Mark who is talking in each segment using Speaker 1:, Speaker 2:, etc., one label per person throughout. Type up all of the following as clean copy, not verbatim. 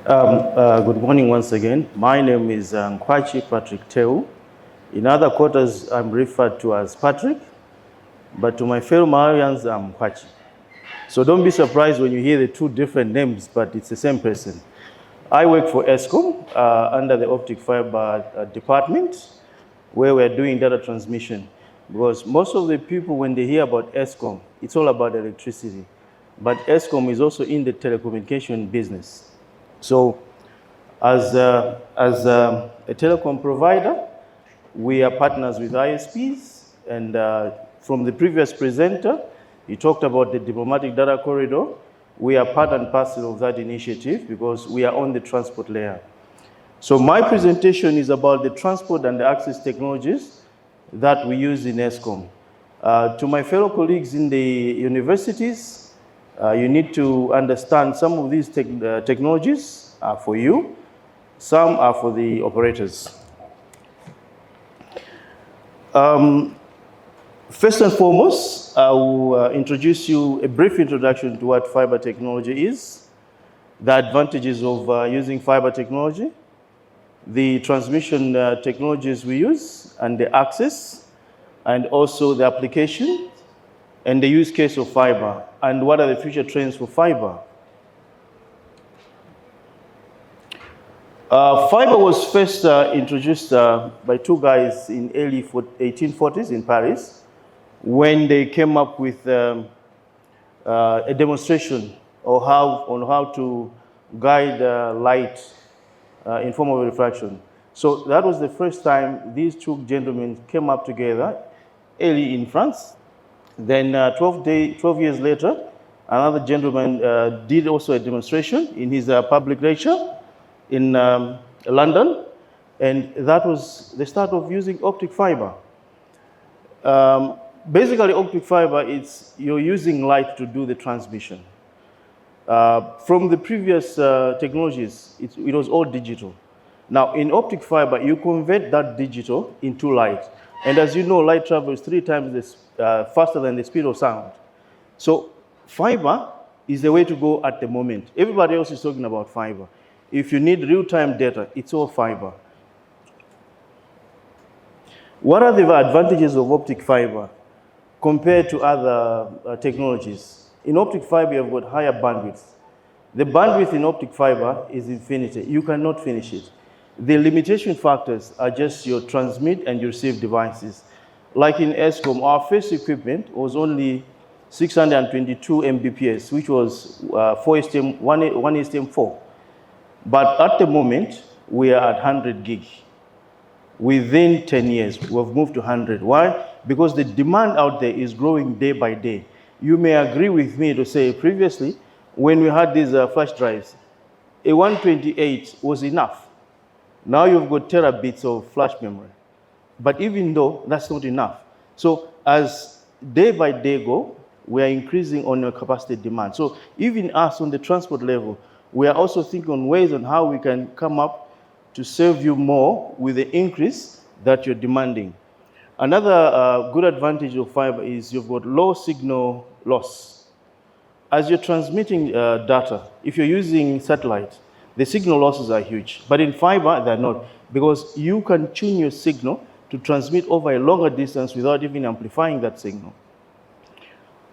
Speaker 1: Good morning once again. My name is Nkhwachi Patrick Theu. In other quarters, I'm referred to as Patrick, but to my fellow Malawians, I'm Nkhwachi. So don't be surprised when you hear the two different names, but it's the same person. I work for ESCOM under the optic fiber department, where we're doing data transmission. Because most of the people, when they hear about ESCOM, it's all about electricity. But ESCOM is also in the telecommunication business. So as a telecom provider, we are partners with ISPs, and from the previous presenter, he talked about the diplomatic data corridor. We are part and parcel of that initiative because we are on the transport layer. So my presentation is about the transport and the access technologies that we use in ESCOM. To my fellow colleagues in the universities, you need to understand some of these technologies are for you, some are for the operators. First and foremost, I will introduce you a brief introduction to what fiber technology is, the advantages of using fiber technology, the transmission technologies we use, and the access, and also the application, and the use case of fiber, and what are the future trends for fiber. Fiber was first introduced by two guys in early 1840s in Paris, when they came up with a demonstration on how to guide light in form of refraction. So that was the first time these two gentlemen came up together early in France. Then 12 years later, another gentleman did also a demonstration in his public lecture in London, and that was the start of using optic fiber. Basically, optic fiber, you're using light to do the transmission. From the previous technologies, it was all digital. Now, in optic fiber, you convert that digital into light. And as you know, light travels 3 times faster than the speed of sound. So fiber is the way to go at the moment. Everybody else is talking about fiber. If you need real-time data, it's all fiber. What are the advantages of optic fiber compared to other technologies? In optic fiber, you've got higher bandwidth. The bandwidth in optic fiber is infinity. You cannot finish it. The limitation factors are just your transmit and your receive devices. Like in ESCOM, our first equipment was only 622 Mbps, which was 1STM4. But at the moment, we are at 100 gig. Within 10 years, we've moved to 100. Why? Because the demand out there is growing day by day. You may agree with me to say previously, when we had these flash drives, a 128 was enough. Now you've got terabits of flash memory. But even though that's not enough. So as day by day go, we are increasing on your capacity demand. So even us on the transport level, we are also thinking on ways on how we can come up to serve you more with the increase that you're demanding. Another good advantage of fiber is you've got low signal loss. As you're transmitting data, if you're using satellite, the signal losses are huge. But in fiber, they're not, because you can tune your signal to transmit over a longer distance without even amplifying that signal.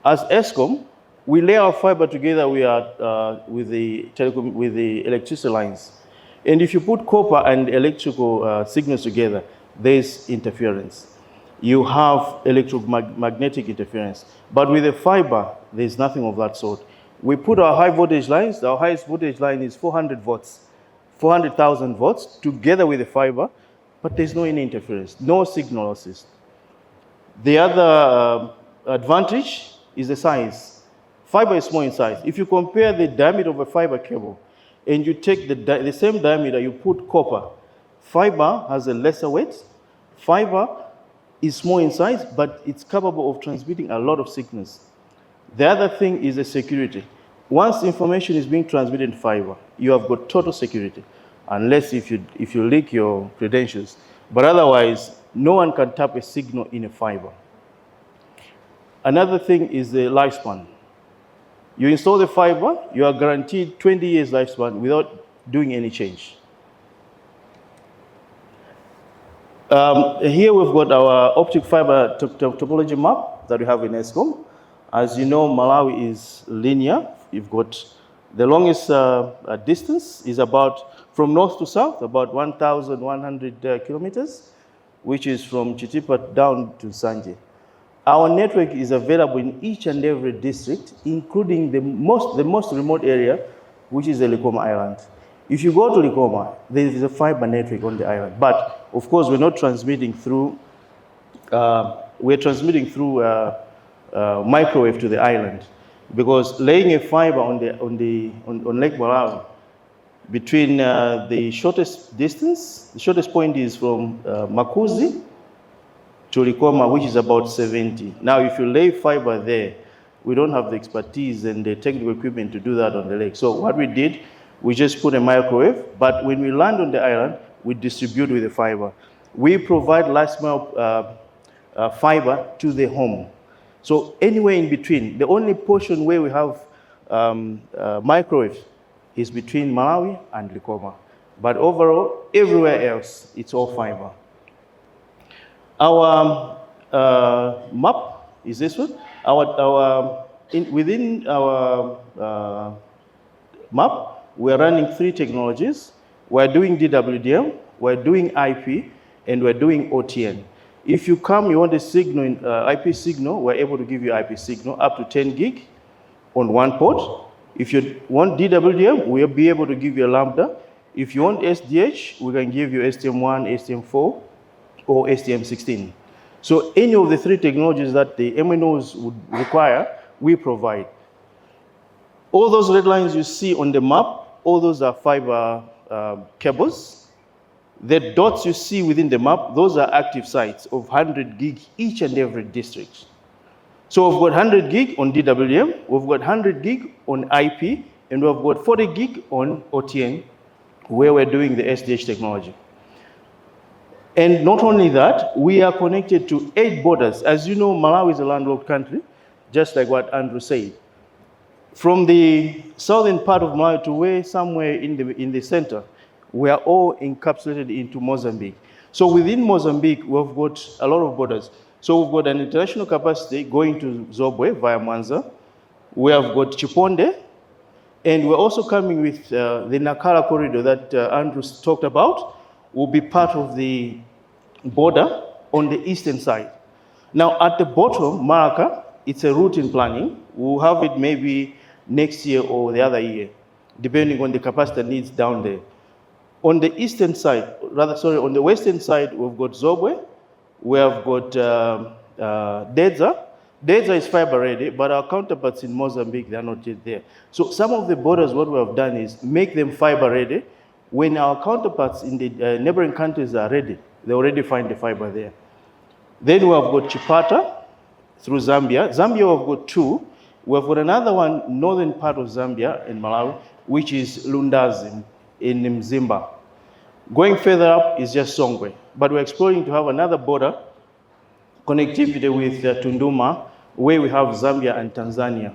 Speaker 1: As ESCOM, we lay our fiber together with the electricity lines. And if you put copper and electrical signals together, there's interference. You have electromagnetic interference. But with the fiber, there's nothing of that sort. We put our high voltage lines, our highest voltage line is 400 volts, 400,000 volts together with the fiber, but there's no any interference, no signal losses. The other advantage is the size. Fiber is small in size. If you compare the diameter of a fiber cable and you take the same diameter, you put copper, fiber has a lesser weight. Fiber is small in size, but it's capable of transmitting a lot of signals. The other thing is the security. Once information is being transmitted in fiber, you have got total security, unless if you leak your credentials. But otherwise, no one can tap a signal in a fiber. Another thing is the lifespan. You install the fiber, you are guaranteed 20 years lifespan without doing any change. Here we've got our optic fiber topology map that we have in ESCOM. As you know, Malawi is linear. You've got the longest distance is about, from north to south, about 1,100 kilometers, which is from Chitipa down to Sanje. Our network is available in each and every district, including the most remote area, which is the Likoma Island. If you go to Likoma, there is a fiber network on the island. But of course, we're not transmitting through. We're transmitting through microwave to the island, because laying a fiber on Lake Malawi between the shortest distance, the shortest point is from Makuzi to Likoma, which is about 70. Now, if you lay fiber there, we don't have the expertise and the technical equipment to do that on the lake. So what we did, we just put a microwave, but when we land on the island, we distribute with the fiber. We provide last mile fiber to the home. So anywhere in between, the only portion where we have microwave is between Malawi and Likoma. But overall, everywhere else, it's all fiber. Our map is this one. Within our map, we're running 3 technologies. We're doing DWDM, we're doing IP, and we're doing OTN. If you come, you want a signal, IP signal, we're able to give you IP signal up to 10 gig on one port. If you want DWDM, we'll be able to give you a lambda. If you want SDH, we can give you STM1, STM4, or STM16. So any of the 3 technologies that the MNOs would require, we provide. All those red lines you see on the map, all those are fiber cables. The dots you see within the map, those are active sites of 100 gig each and every district. So we've got 100 gig on DWDM, we've got 100 gig on IP, and we've got 40 gig on OTN, where we're doing the SDH technology. And not only that, we are connected to 8 borders. As you know, Malawi is a landlocked country, just like what Andrew said. From the southern part of Malawi to way somewhere in the center, we are all encapsulated into Mozambique. So within Mozambique, we've got a lot of borders. So we've got an international capacity going to Zobwe via Mwanza. We have got Chiponde, and we're also coming with the Nakala corridor that Andrew talked about, will be part of the border on the eastern side. Now at the bottom, Maraka, it's a route in planning. We'll have it maybe next year or the other year, depending on the capacity needs down there. On the eastern side, on the western side, we've got Zobwe, we have got Dedza. Dedza is fiber ready, but our counterparts in Mozambique, they're not yet there. So some of the borders, what we have done is make them fiber ready. When our counterparts in the neighboring countries are ready, they already find the fiber there. Then we have got Chipata through Zambia. Zambia, we've got 2. We've got another one, northern part of Zambia in Malawi, which is Lundazi in Mzimba. Going further up is just Songwe. But we're exploring to have another border connectivity with Tunduma, where we have Zambia and Tanzania.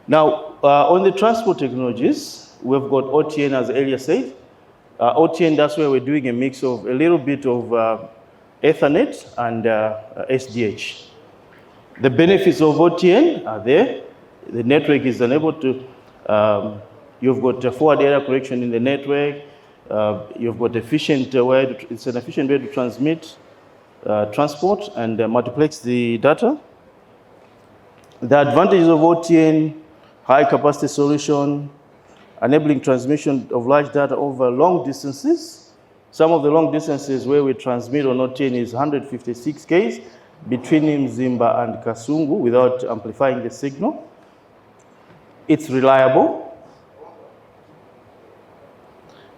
Speaker 1: Now, on the transport technologies, we've got OTN, as earlier said. OTN, that's where we're doing a mix of a little bit of Ethernet and SDH. The benefits of OTN are there. The network is enabled to, you've got a forward area correction in the network. You've got efficient way, it's an efficient way to transmit, transport, and multiplex the data. The advantages of OTN, high capacity solution, enabling transmission of large data over long distances. Some of the long distances where we transmit on OTN is 156 Ks between Mzimba and Kasungu without amplifying the signal. It's reliable.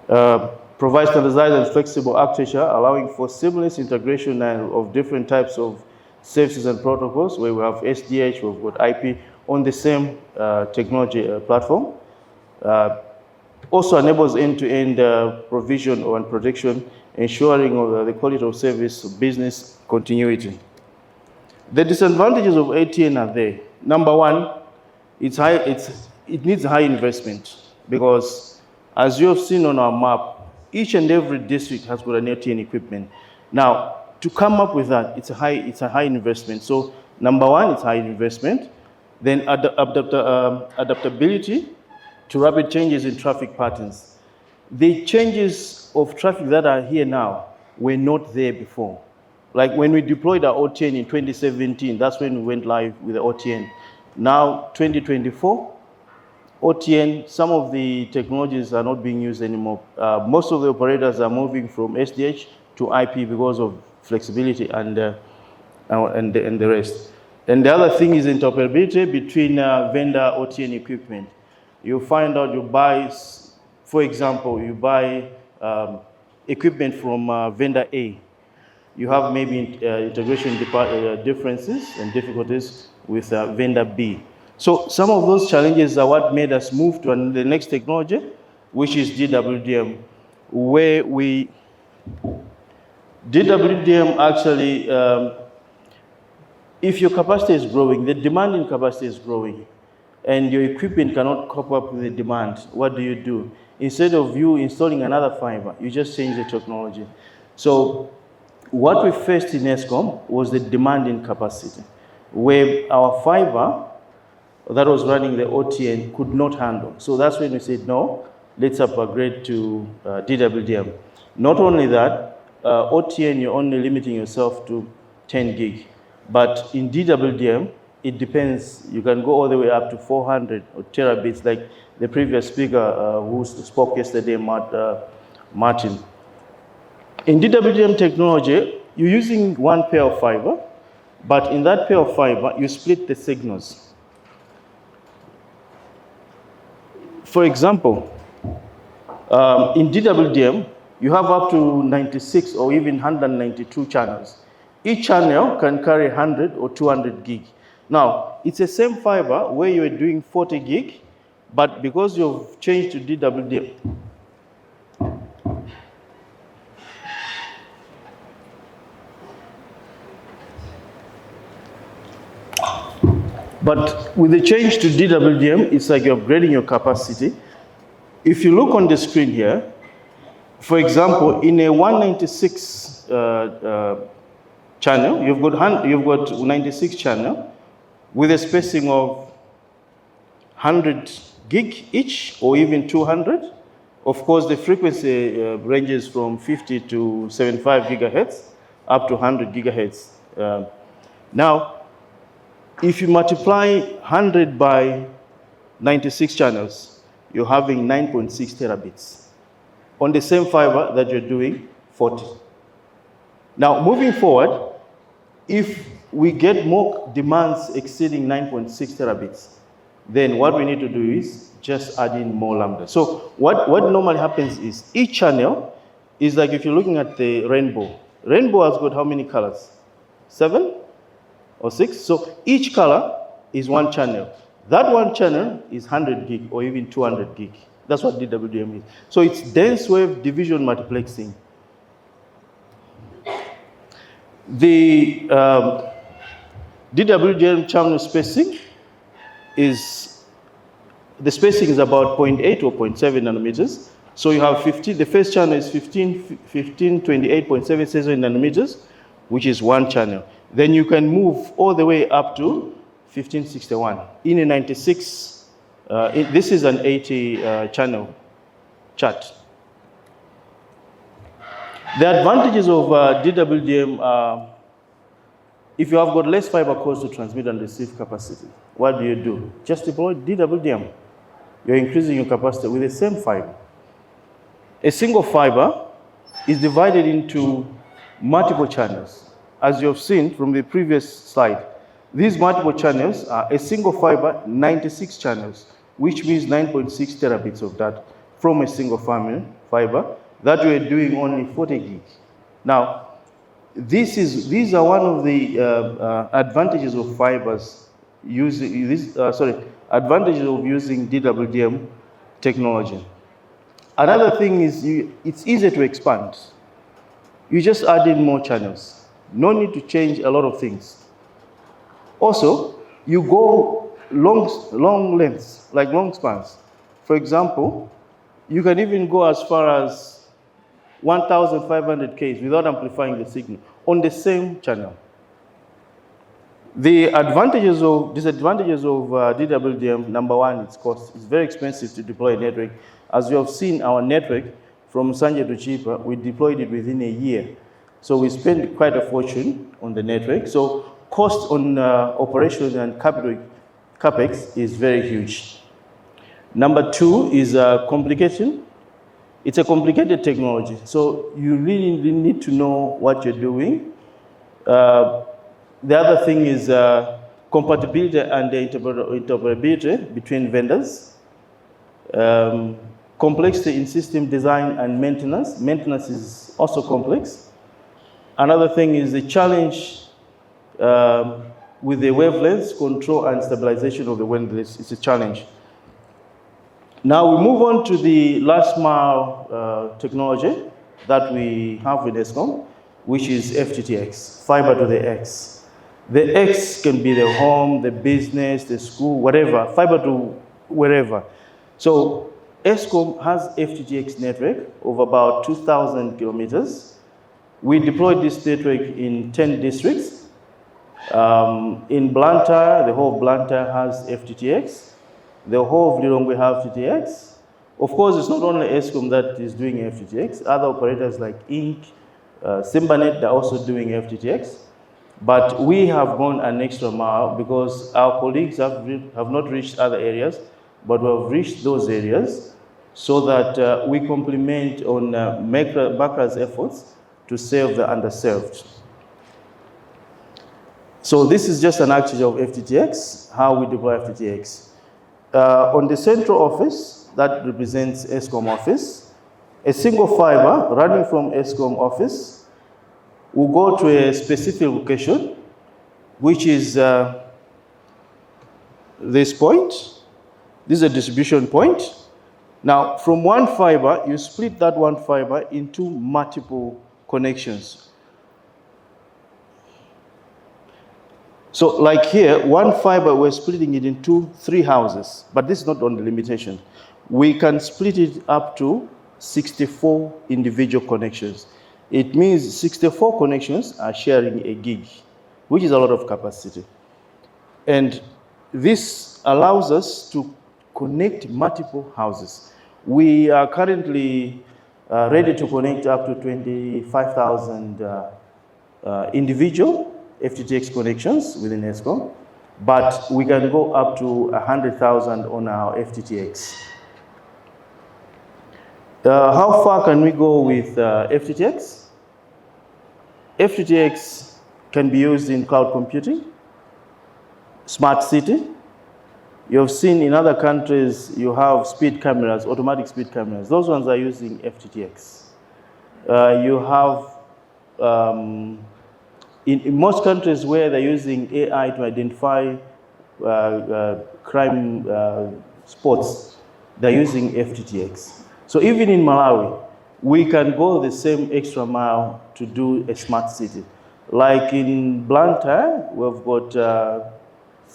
Speaker 1: Provides standardized and flexible architecture, allowing for seamless integration of different types of services and protocols, where we have SDH, we've got IP on the same technology platform. Also enables end-to-end provision and protection, ensuring the quality of service, business continuity. The disadvantages of ATN are there. Number one, it needs high investment. because as you have seen on our map, each and every district has got an OTN equipment. Now, to come up with that, it's a high investment. So number one, it's high investment. Then adaptability to rapid changes in traffic patterns. The changes of traffic that are here now were not there before. Like when we deployed our OTN in 2017, that's when we went live with the OTN. Now, 2024, OTN, some of the technologies are not being used anymore. Most of the operators are moving from SDH to IP because of flexibility and the rest. And the other thing is interoperability between vendor OTN equipment. You find out you buy, for example, you buy equipment from vendor A. You have maybe integration differences and difficulties with vendor B. So some of those challenges are what made us move to the next technology, which is DWDM, where DWDM actually, if your capacity is growing, the demand in capacity is growing, and your equipment cannot cope up with the demand, what do? Instead of you installing another fiber, you just change the technology. So what we faced in ESCOM was the demand in capacity, where our fiber that was running the OTN could not handle. So that's when we said, no, let's upgrade to DWDM. Not only that, OTN, you're only limiting yourself to 10 gig. But in DWDM, it depends. You can go all the way up to 400 or terabits, like the previous speaker who spoke yesterday, Martin. In DWDM technology, you're using one pair of fiber, but in that pair of fiber, you split the signals. For example, in DWDM, you have up to 96 or even 192 channels. Each channel can carry 100 or 200 gig. Now, it's the same fiber where you're doing 40 gig, but because you've changed to DWDM, but with the change to DWDM, it's like you're upgrading your capacity. If you look on the screen here, for example, in a 196 channel, you've got 96 channel with a spacing of 100 gig each or even 200. Of course, the frequency ranges from 50 to 75 gigahertz up to 100 gigahertz. Now, if you multiply 100 by 96 channels, you're having 9.6 terabits on the same fiber that you're doing 40. Now, moving forward, if we get more demands exceeding 9.6 terabits, then what we need to do is just add in more lambda. So what normally happens is each channel is like if you're looking at the rainbow. Rainbow has got how many colors? 7 or 6? So each color is one channel. That one channel is 100 gig or even 200 gig. That's what DWDM is. So it's dense wave division multiplexing. The DWDM channel spacing is, the spacing is about 0.8 or 0.7 nanometers. So you have 15, the first channel is 1528.77 nanometers, which is one channel. Then you can move all the way up to 1561 in a 96. This is an 80 channel chart. The advantages of DWDM are, if you have got less fiber cores to transmit and receive capacity, what do? Just deploy DWDM. You're increasing your capacity with the same fiber. A single fiber is divided into multiple channels. As you have seen from the previous slide, these multiple channels are a single fiber, 96 channels, which means 9.6 terabits of that from a single fiber that we're doing only 40 gig. Now, these are one of the advantages of fibers advantages of using DWDM technology. Another thing is it's easy to expand. You just add in more channels. No need to change a lot of things. Also, you go long lengths, like long spans. for example, you can even go as far as 1,500 Ks without amplifying the signal on the same channel. The disadvantages of DWDM, number one, it's cost. It's very expensive to deploy a network. As you have seen, our network from Sanje to Chipa, we deployed it within a year. So we spent quite a fortune on the network. So cost on operations and capex is very huge. Number two is complication. It's a complicated technology. So you really need to know what you're doing. The other thing is compatibility and interoperability between vendors. Complexity in system design and maintenance. Maintenance is also complex. Another thing is the challenge with the wavelengths, control and stabilization of the wavelengths. It's a challenge. Now we move on to the last mile technology that we have with ESCOM, which is FTTX, fiber to the X. The X can be the home, the business, the school, whatever, fiber to wherever. So ESCOM has FTTX network of about 2,000 kilometers. We deployed this network in 10 districts. In Blantyre, the whole of Blantyre has FTTX. The whole of Lilongwe have FTTX. Of course, it's not only ESCOM that is doing FTTX. Other operators like Inc., Simbanet, they're also doing FTTX. But we have gone an extra mile because our colleagues have not reached other areas, but we have reached those areas so that we complement on Makra's efforts to serve the underserved. So this is just an actually of FTTX, how we deploy FTTX. On the central office, that represents ESCOM office, a single fiber running from ESCOM office will go to a specific location, which is this point. This is a distribution point. Now, from one fiber, you split that one fiber into multiple connections. So like here, one fiber, we're splitting it into 3 houses, but this is not on the limitation. We can split it up to 64 individual connections. It means 64 connections are sharing a gig, which is a lot of capacity. And this allows us to connect multiple houses. We are currently ready to connect up to 25,000 individual FTTX connections within ESCOM, but we can go up to 100,000 on our FTTX. How far can we go with FTTX? FTTX can be used in cloud computing, smart city. You have seen in other countries, you have speed cameras, automatic speed cameras. Those ones are using FTTX. You have, in most countries where they're using AI to identify crime spots, they're using FTTX. So even in Malawi, we can go the same extra mile to do a smart city. Like in Blantyre, we've got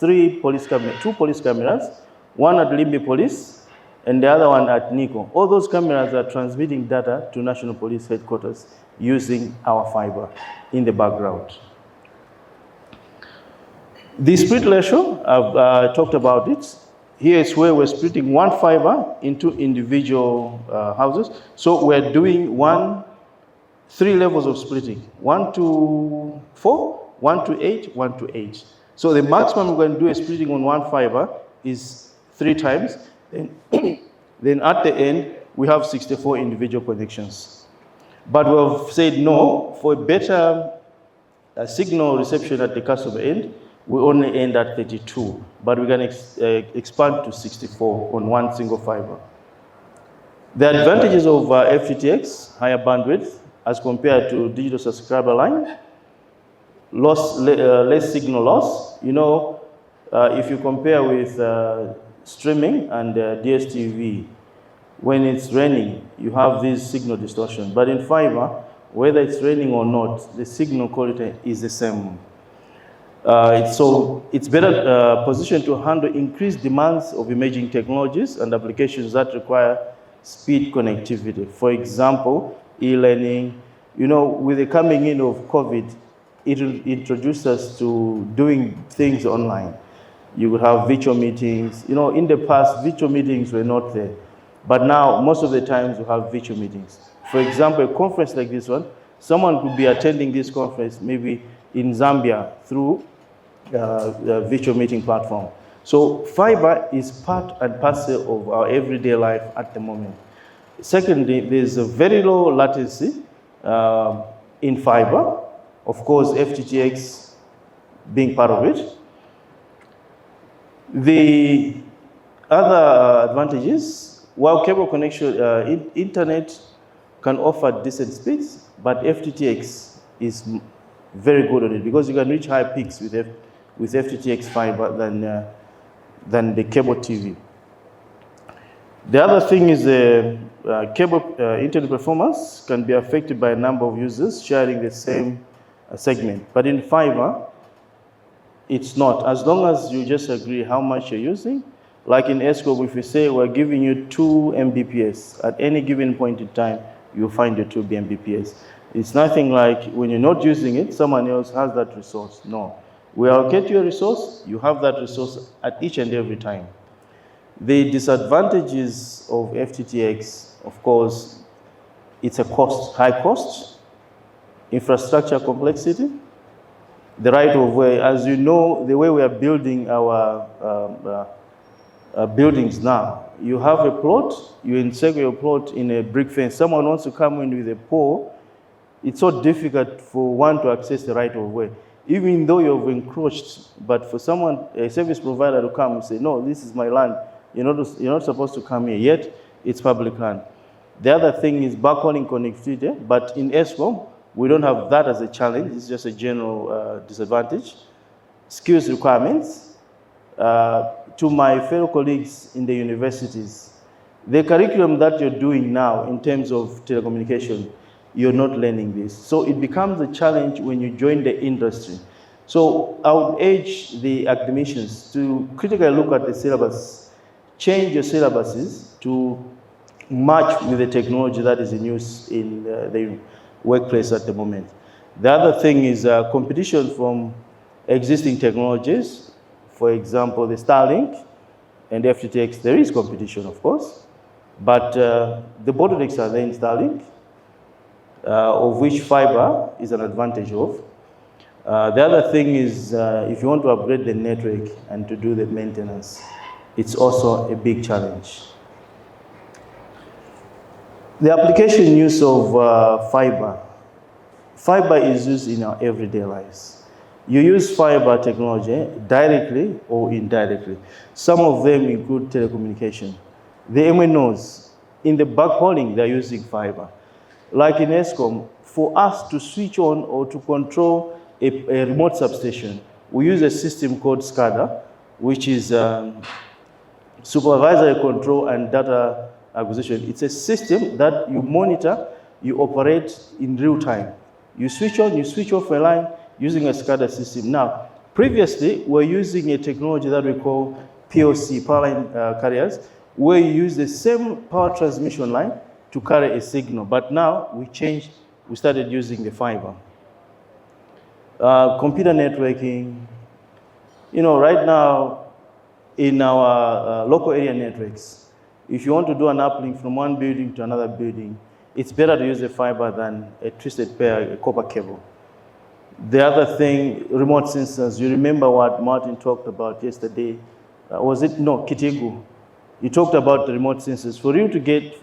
Speaker 1: 2 police cameras, one at Limbe Police and the other one at Nico. All those cameras are transmitting data to National Police Headquarters using our fiber in the background. The split ratio, I've talked about it. Here is where we're splitting one fiber into individual houses. So we're doing 3 levels of splitting, 1 to 4, 1 to 8, 1 to 8. So the maximum we're going to do a splitting on one fiber is 3 times. Then at the end, we have 64 individual connections. But we've said no, for a better signal reception at the customer end, we only end at 32, but we can expand to 64 on one single fiber. The advantages of FTTX, higher bandwidth, as compared to digital subscriber line, less signal loss. You know, if you compare with streaming and DSTV, when it's raining, you have this signal distortion. But in fiber, whether it's raining or not, the signal quality is the same. So it's better positioned to handle increased demands of emerging technologies and applications that require speed connectivity. For example, e-learning. You know, with the coming in of COVID, it introduced us to doing things online. You would have virtual meetings. You know, in the past, virtual meetings were not there. But now, most of the times, we have virtual meetings. For example, a conference like this one, someone could be attending this conference maybe in Zambia through the virtual meeting platform. So fiber is part and parcel of our everyday life at the moment. Secondly, there's a very low latency in fiber. Of course, FTTX being part of it. The other advantages, while cable connection, internet can offer decent speeds, but FTTX is very good on it because you can reach high peaks with FTTX fiber than the cable TV. The other thing is cable internet performance can be affected by a number of users sharing the same segment. But in fiber, it's not. As long as you just agree how much you're using, like in ESCOM, if we say we're giving you 2 Mbps, at any given point in time, you'll find your 2 Mbps. It's nothing like when you're not using it, someone else has that resource. No. We allocate you a resource, you have that resource at each and every time. The disadvantages of FTTX, of course, it's a cost, high cost, infrastructure complexity, the right of way. As you know, the way we are building our buildings now, you have a plot, you encircle your plot in a brick fence. Someone wants to come in with a pole, it's so difficult for one to access the right of way. Even though you've encroached, but for someone, a service provider to come and say, no, this is my land, you're not supposed to come here, yet it's public land. The other thing is backhauling connectivity, but in ESCOM, we don't have that as a challenge, it's just a general disadvantage. Skills requirements. To my fellow colleagues in the universities, the curriculum that you're doing now in terms of telecommunication, you're not learning this. So it becomes a challenge when you join the industry. So I would urge the academicians to critically look at the syllabus, change your syllabuses to match with the technology that is in use in the workplace at the moment. The other thing is competition from existing technologies. For example, the Starlink and FTTX, there is competition, of course, but the bottlenecks are there in Starlink, of which fiber is an advantage of. The other thing is if you want to upgrade the network and to do the maintenance, it's also a big challenge. The application use of fiber. Fiber is used in our everyday lives. You use fiber technology directly or indirectly. Some of them include telecommunication. The MNOs, in the backhauling, they're using fiber. Like in ESCOM, for us to switch on or to control a remote substation, we use a system called SCADA, which is supervisory control and data acquisition. It's a system that you monitor, you operate in real time. You switch on, you switch off a line using a SCADA system. Now, previously, we're using a technology that we call POC, power line carriers, where you use the same power transmission line to carry a signal. But now, we changed, we started using the fiber. Computer networking. You know, right now, in our local area networks, if you want to do an uplink from one building to another building, it's better to use a fiber than a twisted pair, a copper cable. The other thing, remote sensors. You remember what Martin talked about yesterday? Was it? No, Kitigu. He talked about the remote sensors. For you to get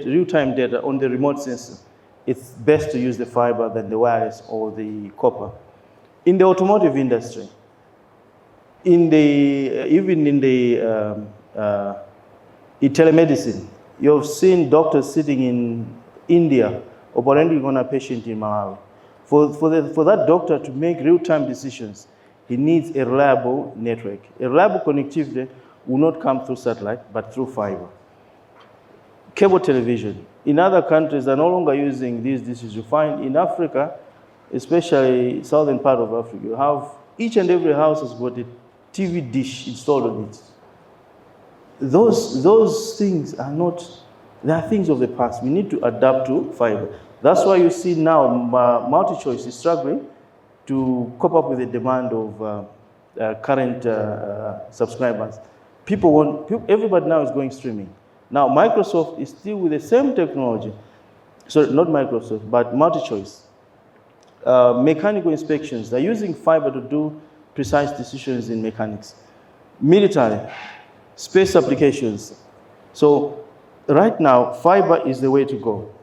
Speaker 1: real-time data on the remote sensor, it's best to use the fiber than the wires or the copper. In the automotive industry, even in the telemedicine, you've seen doctors sitting in India operating on a patient in Malawi. For that doctor to make real-time decisions, he needs a reliable network. A reliable connectivity will not come through satellite, but through fiber. Cable television. In other countries, they're no longer using these dishes. You find in Africa, especially southern part of Africa, you have each and every house has got a TV dish installed on it. Those things are not, they are things of the past. We need to adapt to fiber. That's why you see now MultiChoice is struggling to cope up with the demand of current subscribers. Everybody now is going streaming. Now Microsoft is still with the same technology. Sorry, not Microsoft, but MultiChoice. Mechanical inspections, they're using fiber to do precise decisions in mechanics. Military, space applications. So right now, fiber is the way to go.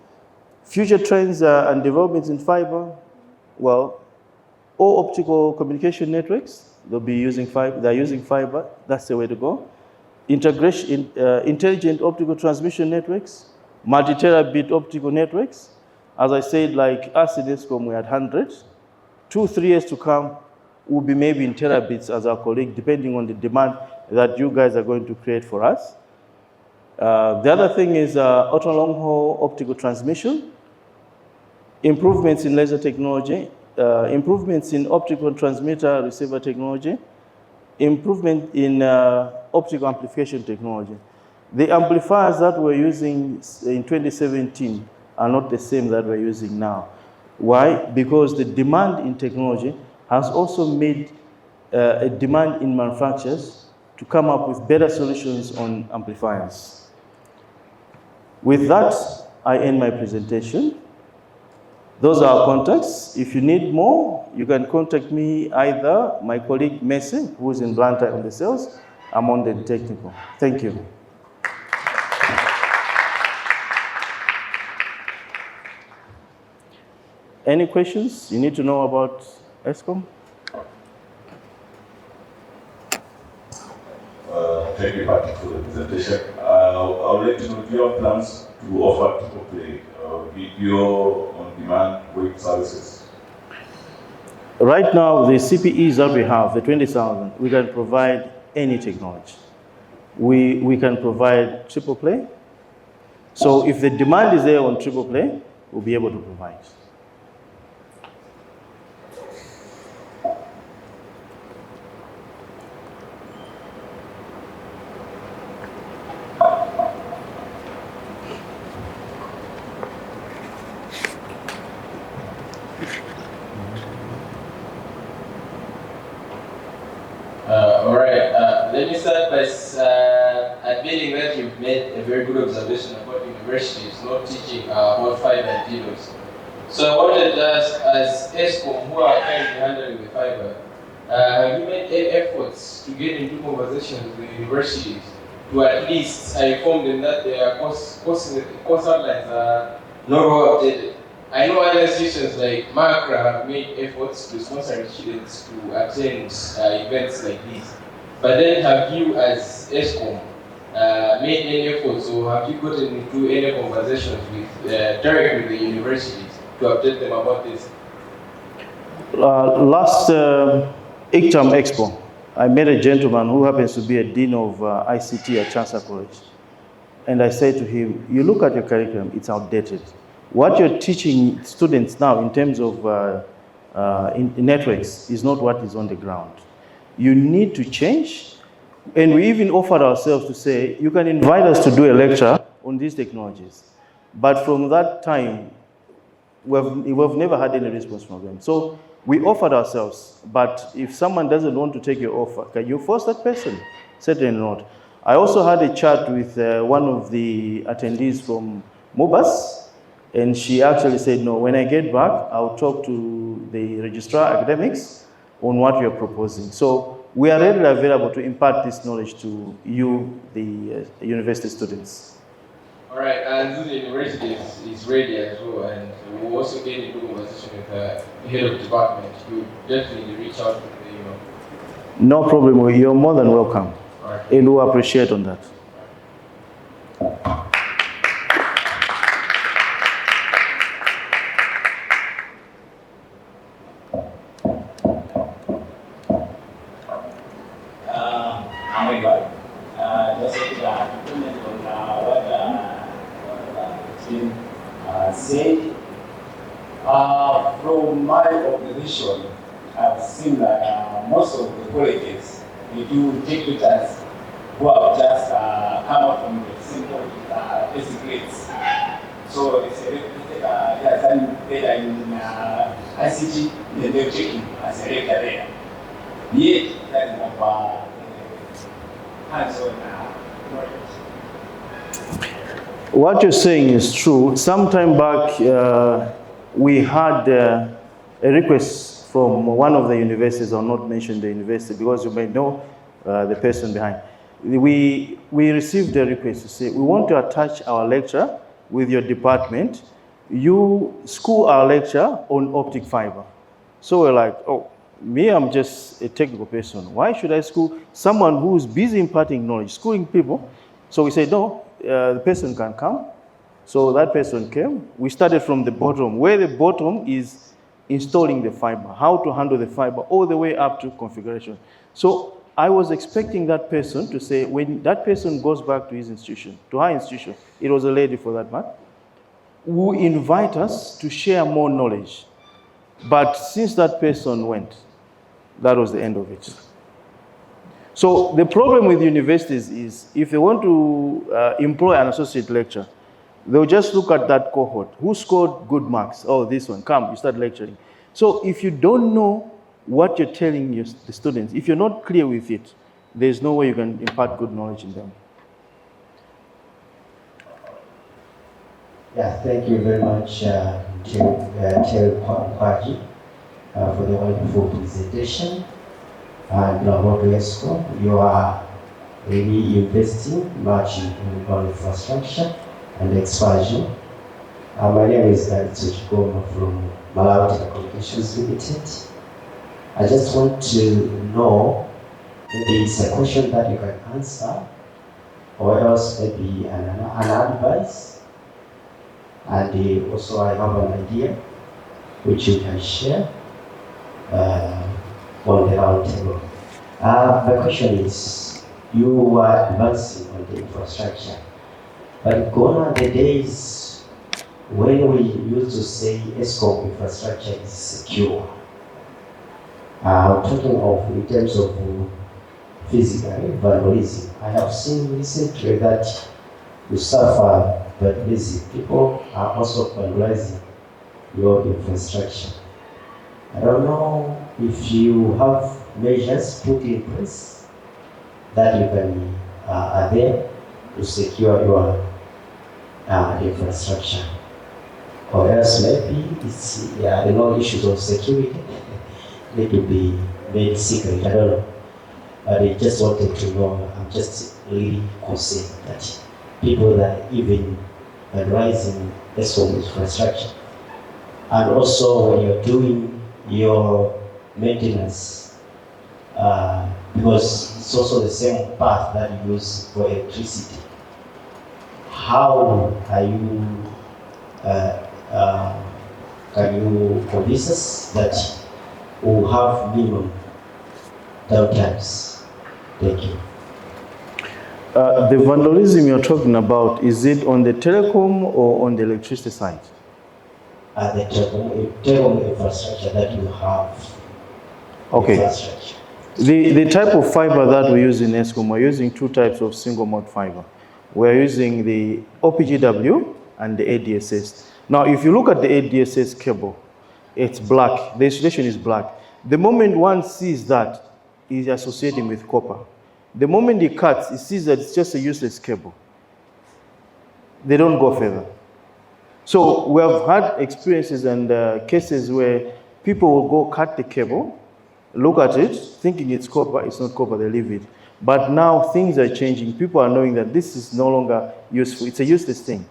Speaker 1: Future trends and developments in fiber, well, all optical communication networks, they'll be using fiber, they're using fiber, that's the way to go. Integration, intelligent optical transmission networks, multi-terabit optical networks. As I said, like us in ESCOM, we had 100. 2-3 years to come, will be maybe in terabits as our colleague, depending on the demand that you guys are going to create for us. The other thing is ultra long haul optical transmission, improvements in laser technology, improvements in optical transmitter receiver technology, improvement in optical amplification technology. The amplifiers that we're using in 2017 are not the same that we're using now. Why? Because the demand in technology has also made a demand in manufacturers to come up with better solutions on amplifiers. With that, I end my presentation. Those are our contacts. If you need more, you can contact me, either my colleague Messi, who is in Blantyre on the sales. I'm on the technical. Thank you. Any questions you need to know about ESCOM?
Speaker 2: Thank you, Patrick, for the presentation. I would like to know, do you have plans to offer to play video on demand web services?
Speaker 1: Right now, the CPEs that we have, the 20,000, we can provide any technology. We can provide triple play. So if the demand is there on triple play, we'll be able to provide.
Speaker 3: Let me start by admitting that you've made a very good observation about universities not teaching about fiber and DDoS. So I wanted to ask, as ESCOM, who are currently handling the fiber, have you made any efforts to get into conversations with the universities to at least inform them that their course outlines are not well updated? I know other institutions like MACRA have made efforts to sponsor students to attend events like these. But then have you, as ESCOM, made any efforts, or have you gotten into any conversations with directly with the universities to update them about this?
Speaker 1: Last ICTAM Expo, I met a gentleman who happens to be a dean of ICT at Chancellor College. And I said to him, you look at your curriculum, it's outdated. What you're teaching students now in terms of in networks is not what is on the ground. You need to change. And we even offered ourselves to say, you can invite us to do a lecture on these technologies. But from that time, we've never had any response from them. So we offered ourselves, but if someone doesn't want to take your offer, can you force that person? Certainly not. I also had a chat with one of the attendees from MOBAS, and she actually said, no, when I get back, I'll talk to the registrar academics on what you're proposing. So we are readily available to impart this knowledge to you, the university students.
Speaker 3: All right, and the university is ready as well, and we'll also get into conversation with the head of department. We'll definitely reach out to the email.
Speaker 1: No problem, you're more than welcome.
Speaker 3: All right.
Speaker 1: And we'll appreciate on that.
Speaker 4: From my observation, I've seen that most of the colleges, they do take it as who have just come out from the same college with basic grades. So it's a some data in ICT, and they're taking as a lecture there. Yet, that is of hands-on knowledge.
Speaker 1: What you're saying is true. Sometime back, we had a request from one of the universities. I'll not mention the university because you may know the person behind. We received a request to say, we want to attach our lecture with your department. You school our lecture on optic fiber. So we're like, oh, me, I'm just a technical person. Why should I school someone who's busy imparting knowledge, schooling people? So we said, no, the person can come. So that person came. We started from the bottom, where the bottom is installing the fiber, how to handle the fiber, all the way up to configuration. So I was expecting that person to say, when that person goes back to his institution, to her institution, it was a lady for that matter, who invite us to share more knowledge. But since that person went, that was the end of it. So the problem with universities is if they want to employ an associate lecturer, they'll just look at that cohort. Who scored good marks? Oh, this one, come, you start lecturing. So if you don't know what you're telling the students, if you're not clear with it, there's no way you can impart good knowledge in them.
Speaker 5: Yeah, thank you very much, Theu Nkhwachi, for the wonderful presentation. And about ESCOM, you are really investing much in infrastructure and expansion. My name is Nkhwachi from Malawi Telecommunications Limited. I just want to know maybe it's a question that you can answer, or else maybe an advice. And also I have an idea which you can share on the round table. My question is, you are advancing on the infrastructure, but gone are the days when we used to say ESCOM infrastructure is secure. I'm talking of in terms of physical vandalism. I have seen recently that you suffer vandalism. People are also vandalizing your infrastructure. I don't know if you have measures put in place that you can are there to secure your infrastructure, or else maybe it's issues of security need to be made secret. I don't know, but I just wanted to know. I'm just really concerned that people that even rising ESCOM infrastructure, and also when you're doing your maintenance, because it's also the same path that you use for electricity. How are you, can you convince us that we'll have minimum downtimes? Thank you.
Speaker 1: The vandalism you're talking about, is it on the telecom or on the electricity side?
Speaker 5: The telecom infrastructure that you have.
Speaker 1: Okay. The type of fiber that we use in ESCOM, we're using two types of single mode fiber. We're using the OPGW and the ADSS. Now, if you look at the ADSS cable, it's black. The insulation is black. The moment one sees that, is associating with copper. The moment he cuts, he sees that it's just a useless cable. They don't go further. So we have had experiences and cases where people will go cut the cable, look at it, thinking it's copper, it's not copper, they leave it. But now things are changing. People are knowing that this is no longer useful. It's a useless thing.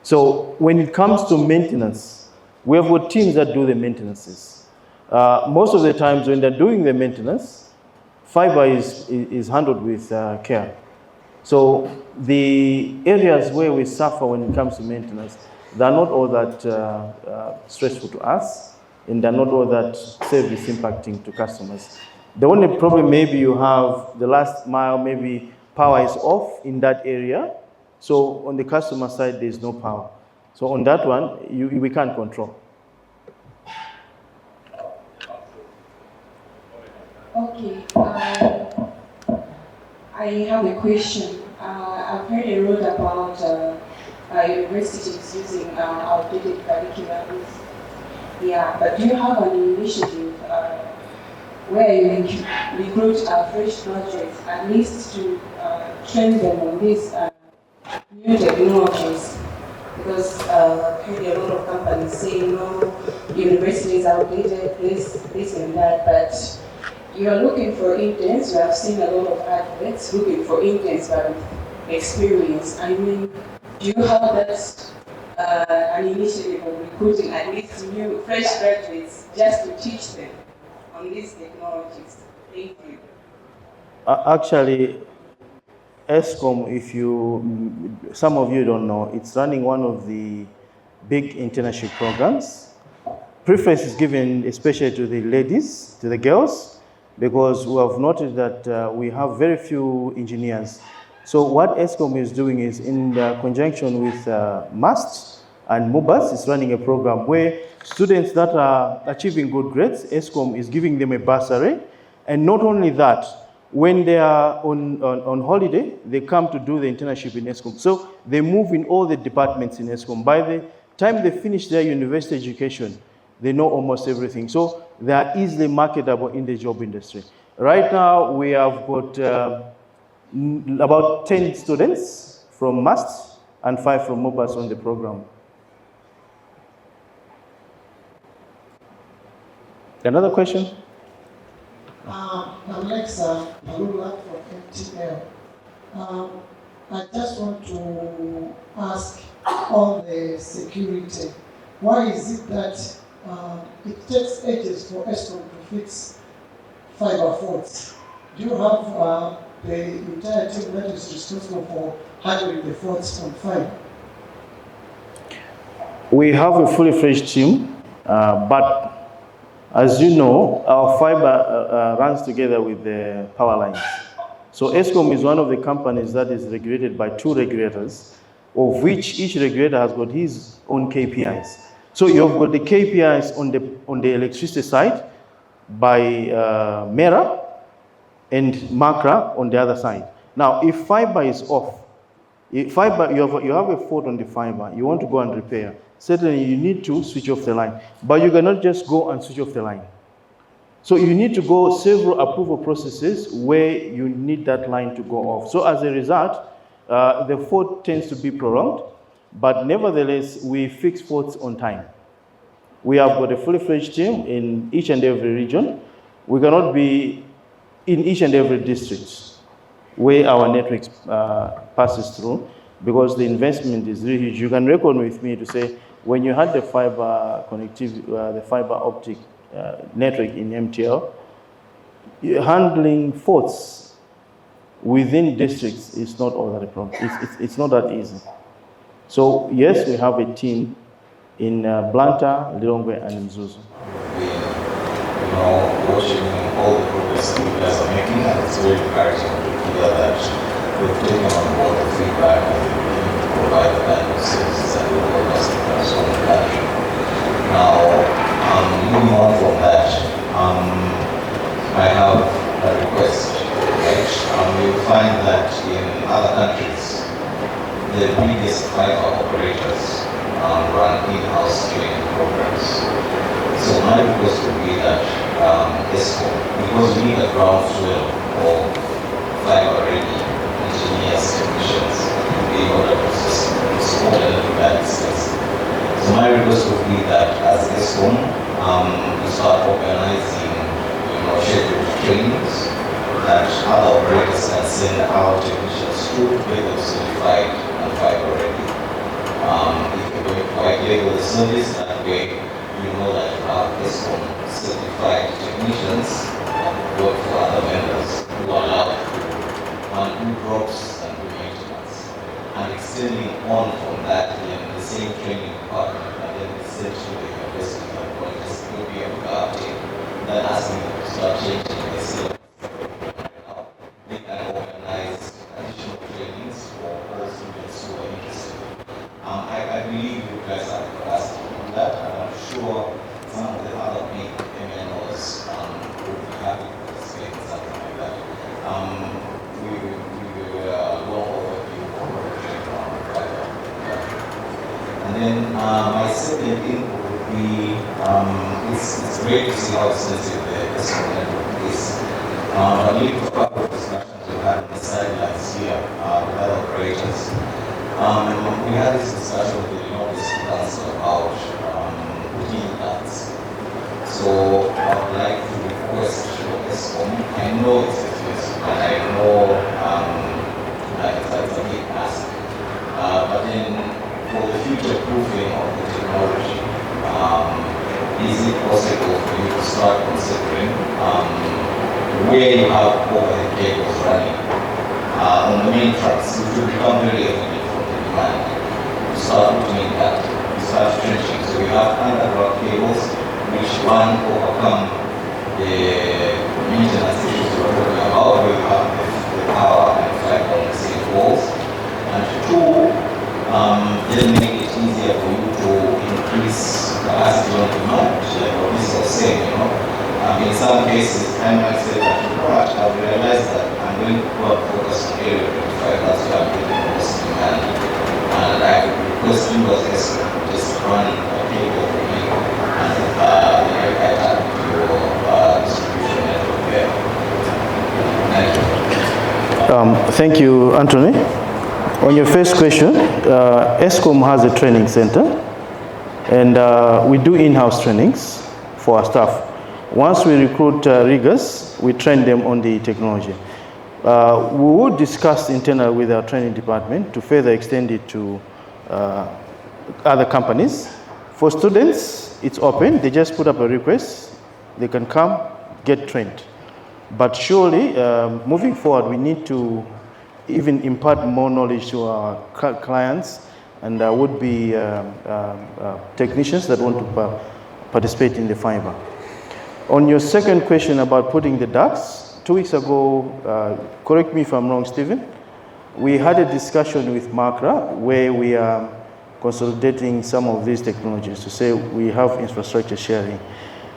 Speaker 1: So when it comes to maintenance, we have got teams that do the maintenances. Most of the times when they're doing the maintenance, fiber is handled with care. So the areas where we suffer when it comes to maintenance, they're not all that stressful to us, and they're not all that service impacting to customers. The only problem maybe you have the last mile, maybe power is off in that area. So on the customer side, there's no power. So on that one, we can't control.
Speaker 6: I have a question. I've heard a lot about universities using outdated curriculums. Yeah, but do you have an initiative where you recruit fresh graduates, at least to train them on these new technologies? Because I've heard a lot of companies say, no, university is outdated, this and that, but you are looking for interns. You have seen a lot of adverts looking for interns but with experience. I mean, do you have that an initiative of recruiting at least new fresh graduates just to teach them on these technologies? Thank you.
Speaker 1: Actually, ESCOM, some of you don't know, it's running one of the big internship programs. Preference is given especially to the ladies, to the girls, because we have noted that we have very few engineers. So what ESCOM is doing is, in conjunction with MAST and MOBAS, is running a program where students that are achieving good grades, ESCOM is giving them a bursary. And not only that, when they are on holiday, they come to do the internship in ESCOM. So they move in all the departments in ESCOM. By the time they finish their university education, they know almost everything. So they are easily marketable in the job industry. Right now, we have got about 10 students from MAST and 5 from MOBAS on the program. Another question?
Speaker 7: Alexa Palula from MTL. I just want to ask on the security. Why is it that it takes ages for ESCOM to fix fiber faults? Do you have the entire team that is responsible for handling the faults on fiber?
Speaker 1: We have a fully fledged team, but as you know, our fiber runs together with the power lines. So ESCOM is one of the companies that is regulated by 2 regulators, of which each regulator has got his own KPIs. So you've got the KPIs on the electricity side by MERA and MACRA on the other side. Now, if fiber is off, you have a fault on the fiber, you want to go and repair, certainly you need to switch off the line. But you cannot just go and switch off the line. So you need to go several approval processes where you need that line to go off. So as a result, the fault tends to be prolonged, but nevertheless, we fix faults on time. We have got a fully fledged team in each and every region. We cannot be in each and every district where our networks passes through, because the investment is really huge. You can reckon with me to say, when you had the fiber connectivity, the fiber optic network in MTL, handling faults within districts is not all that a problem. It's not that easy. So yes, we have a team in Blantyre, Lilongwe, and Mzuzu.
Speaker 2: Watching all the progress that you guys are making, and it's very encouraging to hear that we've taken on board the feedback and we're beginning to provide the kind of services that will help us to transform the country. Now, moving on from that, I have a request. Right? You'll find that in other countries, the biggest fiber operators run in-house training programs. So my request would be that ESCOM, because we need a groundswell of fiber-ready engineers, technicians, in order to support and implement this. So my request would be that as ESCOM, we start organizing scheduled trainings that other operators can send our technicians to get them certified and fiber-ready. If you're going to provide the service that way, you know that you have ESCOM certified technicians that work for other vendors who are allowed to do drops and do maintenance. And extending on from that in the same training department, and then sent to the university and colleges, it will be a good update than asking them to start changing the syllabus. They can organize additional trainings for all students who are interested. I believe you guys have the capacity to do that, and I'm sure some of the other big MNOs will be happy to participate in something like that. We And then my second input would be, it's great to see how sensitive the ESCOM network is. But linked to a couple of discussions we had on the sidelines here with other operators. We had this discussion with the Northeast Council about routine plans. So I would like to request for ESCOM, I know it's a first, and I know it's a big ask, but then for the future proofing of the technology, is it possible for you to start considering where you have overhead cables running on the main tracks, which will become very evident from the demand, to start doing that, to start trenching. So we have underground cables which one overcome the maintenance issues we're talking about, where you have the power and fiber on the same walls, and two, then make it easier for you to increase capacity on demand, like what this was saying, you know. In some cases, I might say that, but I've realized that I'm going to go and focus on area 25, that's where I'm getting the most demand. And I request you as ESCOM just run a cable for me, and I add your distribution network there. Thank you.
Speaker 1: Thank you, Anthony. On your first question, ESCOM has a training center, and we do in-house trainings for our staff. Once we recruit riggers, we train them on the technology. We will discuss internally with our training department to further extend it to other companies. For students, it's open. They just put up a request. They can come, get trained. But surely, moving forward, we need to even impart more knowledge to our clients and would-be technicians that want to participate in the fiber. On your second question about putting the ducts, 2 weeks ago, correct me if I'm wrong, Stephen, we had a discussion with MACRA where we are consolidating some of these technologies to say we have infrastructure sharing.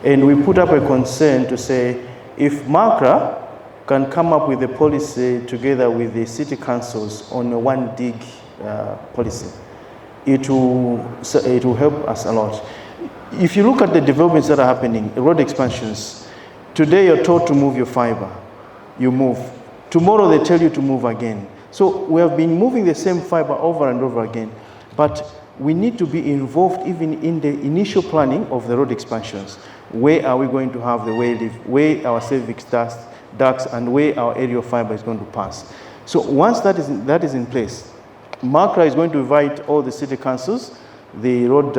Speaker 1: And we put up a concern to say if MACRA can come up with a policy together with the city councils on a one dig policy, it will help us a lot. If you look at the developments that are happening, road expansions, today you're told to move your fiber, you move. Tomorrow they tell you to move again. So we have been moving the same fiber over and over again, but we need to be involved even in the initial planning of the road expansions. Where are we going to have the where our cervix ducts and where our aerial fiber is going to pass. So once that is in place, MACRA is going to invite all the city councils, the road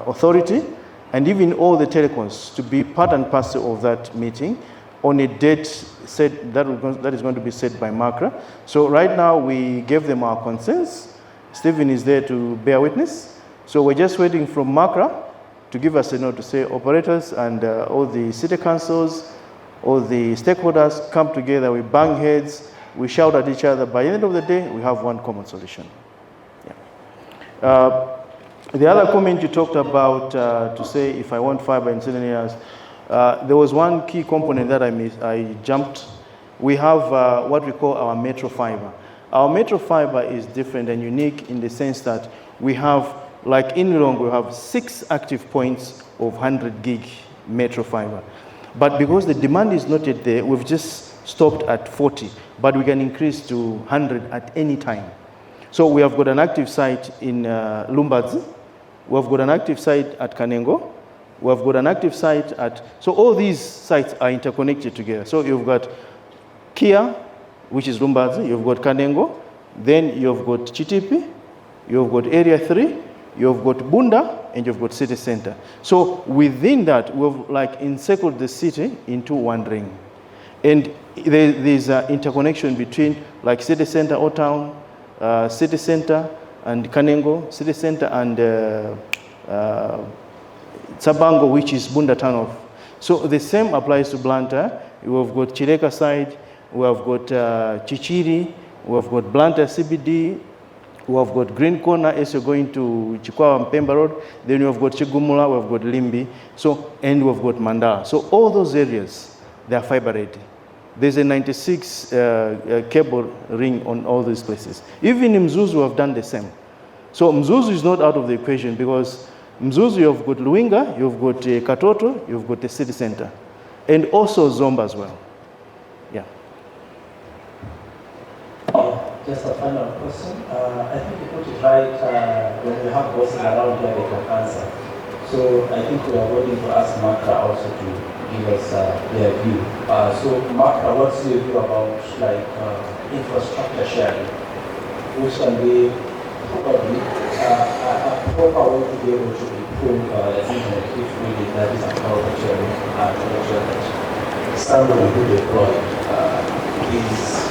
Speaker 1: authority, and even all the telecoms to be part and parcel of that meeting on a date set that is going to be set by MACRA. So right now we gave them our concerns. Stephen is there to bear witness. So we're just waiting from MACRA to give us a note to say operators and all the city councils, all the stakeholders come together, we bang heads, we shout at each other. By the end of the day, we have one common solution. The other comment you talked about to say if I want fiber in certain areas, there was one key component that I jumped. We have what we call our metro fiber. Our metro fiber is different and unique in the sense that we have, like in Long, we have 6 active points of 100 gig metro fiber. But because the demand is not yet there, we've just stopped at 40, but we can increase to 100 at any time. So we have got an active site in Lumbadzi, we have got an active site at Kanengo, we have got an active site at, so all these sites are interconnected together. So you've got Kia, which is Lumbadzi, you've got Kanengo, then you've got Chitipi, you've got Area 3, you've got Bunda, and you've got city center. So within that, we've like encircled the city into one ring. And there's an interconnection between like city center or town, city center and Kanengo, city center and Tsabango, which is Bunda town off. So the same applies to Blantyre. We've got Chireka side, we have got Chichiri, we have got Blantyre CBD, we have got Green Corner as you're going to Chikwawa and Pemba Road, then we have got Chigumula, we have got Limbi, so, and we have got Mandala. So all those areas, they are fiber ready. There's a 96 cable ring on all these places. Even in Mzuzu, we have done the same. So Mzuzu is not out of the equation because Mzuzu, you've got Luinga, you've got Katoto, you've got the city center, and also Zomba as well. Yeah.
Speaker 8: Just a final question. I think you put it right, when we have bosses around here, they can answer. So I think we are going to ask Makra also to give us their view. So Makra, what's your view about like infrastructure sharing, which can be probably a proper way to be able to improve the internet if really that is a power sharing to make sure that somebody who deployed is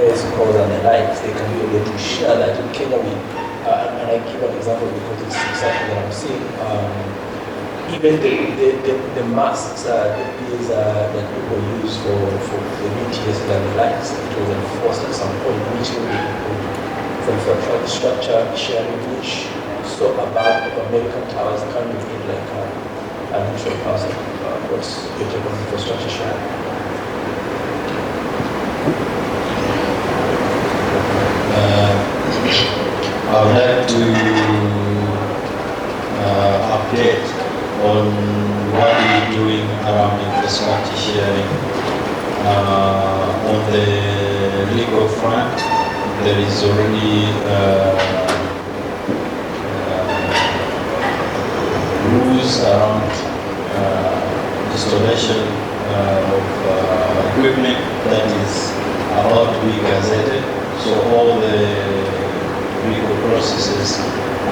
Speaker 8: ESCOM and the likes, they can be able to share that in Kenya. And I give an example because it's something that I'm seeing. Even the masks, these that people use for the BTS and the likes, it was enforced at some point, which will be for infrastructure sharing, which so about American towers can be in like an actual person. What's your take on infrastructure sharing?
Speaker 2: I would like to update on what we're doing around infrastructure sharing. On the legal front, there is already rules around installation of equipment that is about to be gazetted. So all the legal processes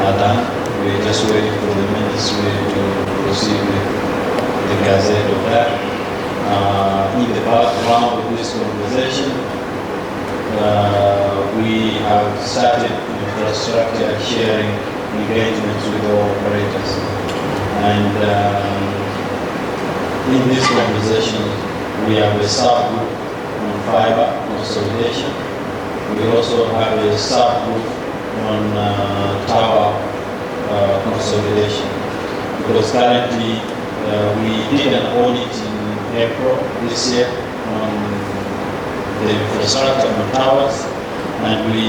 Speaker 2: are done. We're just waiting for the ministry to proceed with the gazette of that. In the background of this conversation, we have started infrastructure sharing engagements with all operators. And in this conversation, we have a subgroup on fiber consolidation. We also have a subgroup on tower consolidation, because currently we did an audit in April this year on the infrastructure on towers, and we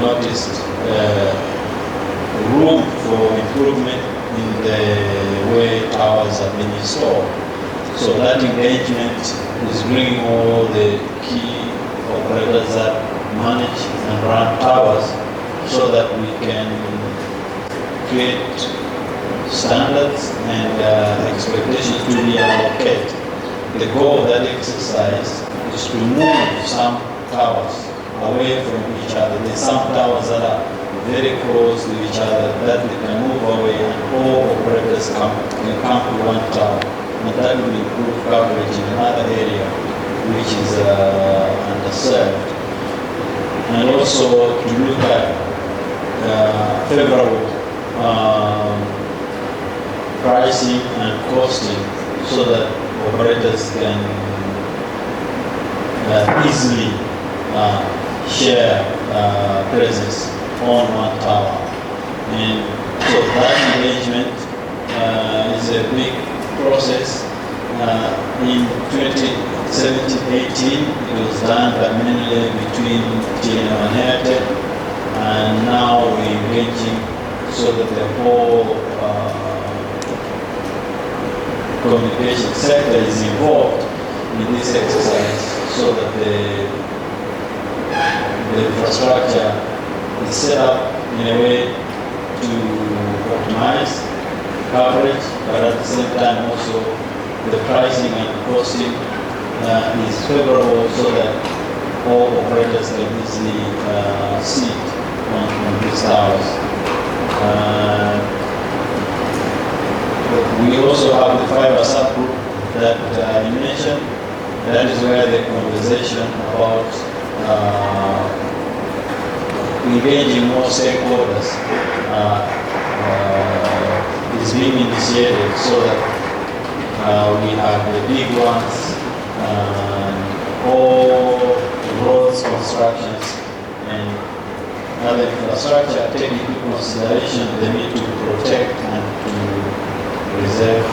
Speaker 2: noticed room for improvement in the way towers have been installed. So that engagement is bringing all the key operators that manage and run towers, so that we can create standards and expectations to be allocated. The goal of that exercise is to move some towers away from each other. There's some towers that are very close to each other that they can move away, and all operators can come to one tower. And that will improve coverage in another area which is underserved. And also to look at favorable pricing and costing, so that operators can easily share presence on one tower. And so that engagement is a big process. In 2017-18, it was done primarily between TNM and Airtel, and now we're engaging so that the whole communication sector is involved in this exercise, so that the infrastructure is set up in a way to optimize coverage, but at the same time also the pricing and costing is favorable, so that all operators can easily see on these towers. We also have the fiber subgroup that you mentioned. That is where the conversation about engaging more stakeholders is being initiated, so that we have the big ones, all roads, constructions, and other infrastructure taking into consideration the need to protect and to reserve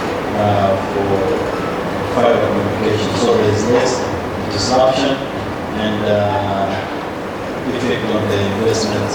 Speaker 2: for fiber communication. So there is less disruption and effect on the investments